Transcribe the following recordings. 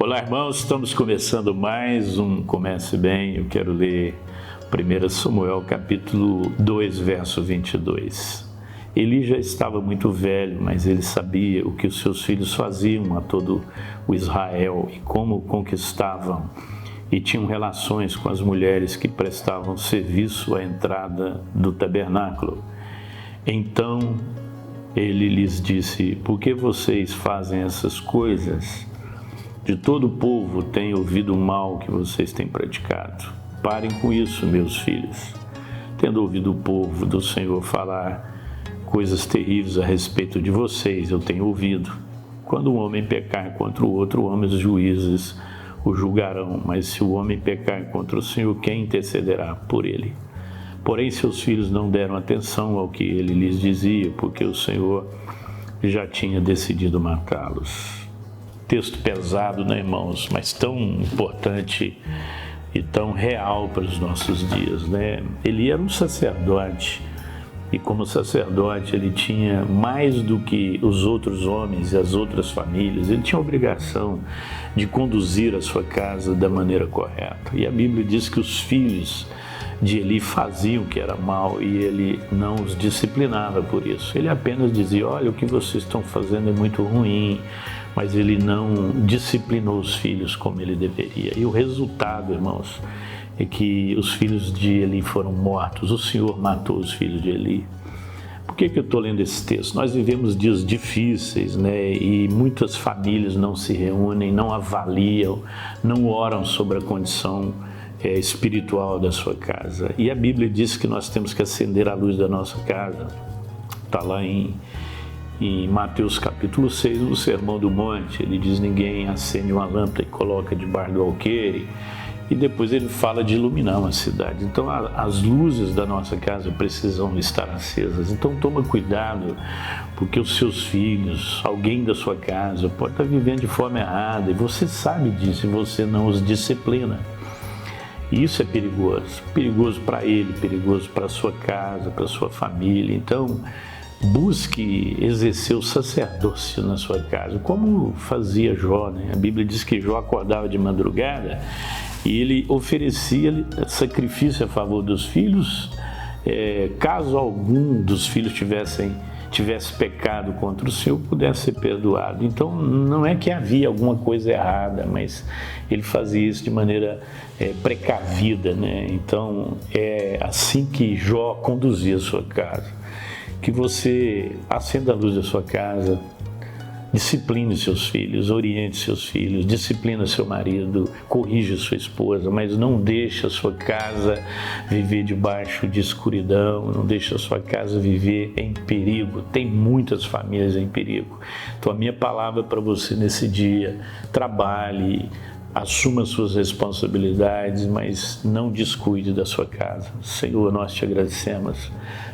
Olá, irmãos, estamos começando mais um Comece Bem. Eu quero ler 1 Samuel capítulo 2, verso 22. Eli já estava muito velho, mas ele sabia o que os seus filhos faziam a todo o Israel e como o conquistavam, e tinham relações com as mulheres que prestavam serviço à entrada do tabernáculo. Então ele lhes disse: por que vocês fazem essas coisas? De todo o povo tenho ouvido o mal que vocês têm praticado. Parem com isso, meus filhos. Tendo ouvido o povo do Senhor falar coisas terríveis a respeito de vocês, eu tenho ouvido. Quando um homem pecar contra o outro homem, os juízes o julgarão, mas se o homem pecar contra o Senhor, quem intercederá por ele? Porém, seus filhos não deram atenção ao que ele lhes dizia, porque o Senhor já tinha decidido matá-los. Texto pesado, né, irmãos? Mas tão importante e tão real para os nossos dias, né? Ele era um sacerdote e, como sacerdote, ele tinha mais do que os outros homens e as outras famílias. Ele tinha a obrigação de conduzir a sua casa da maneira correta. E a Bíblia diz que os filhos de Eli faziam o que era mal e ele não os disciplinava por isso. Ele apenas dizia: olha, o que vocês estão fazendo é muito ruim, mas ele não disciplinou os filhos como ele deveria. E o resultado, irmãos, é que os filhos de Eli foram mortos. O Senhor matou os filhos de Eli. Por que eu estou lendo esse texto? Nós vivemos dias difíceis, né? E muitas famílias não se reúnem, não avaliam, não oram sobre a condição espiritual da sua casa. E a Bíblia diz que nós temos que acender a luz da nossa casa. Está lá em Mateus capítulo 6, no Sermão do Monte. Ele diz: ninguém acende uma lâmpada e coloca debaixo do alqueire. E depois ele fala de iluminar uma cidade. Então as luzes da nossa casa precisam estar acesas. Então toma cuidado, porque os seus filhos, alguém da sua casa, pode estar vivendo de forma errada, e você sabe disso, e você não os disciplina. E isso é perigoso para ele, perigoso para a sua casa, para a sua família. Então, busque exercer o sacerdócio na sua casa, como fazia Jó, né? A Bíblia diz que Jó acordava de madrugada e ele oferecia sacrifício a favor dos filhos, caso algum dos filhos tivesse pecado contra o Senhor, pudesse ser perdoado. Então, não é que havia alguma coisa errada, mas ele fazia isso de maneira precavida, né? Então, é assim que Jó conduzia a sua casa. Que você acenda a luz da sua casa, discipline seus filhos, oriente seus filhos, disciplina seu marido, corrija sua esposa, mas não deixe a sua casa viver debaixo de escuridão, não deixe a sua casa viver em perigo. Tem muitas famílias em perigo. Então a minha palavra para você nesse dia: trabalhe, assuma suas responsabilidades, mas não descuide da sua casa. Senhor, nós te agradecemos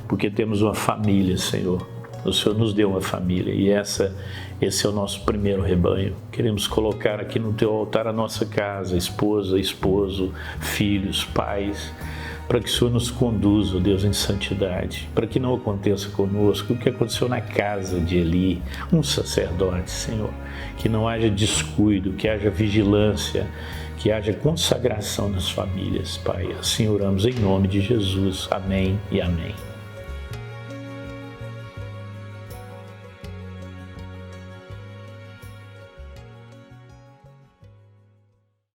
porque temos uma família, Senhor. O Senhor nos deu uma família e esse é o nosso primeiro rebanho. Queremos colocar aqui no teu altar a nossa casa, esposa, esposo, filhos, pais, para que o Senhor nos conduza, ó Deus, em santidade, para que não aconteça conosco o que aconteceu na casa de Eli, um sacerdote, Senhor. Que não haja descuido, que haja vigilância, que haja consagração nas famílias, Pai. Assim oramos em nome de Jesus. Amém e amém.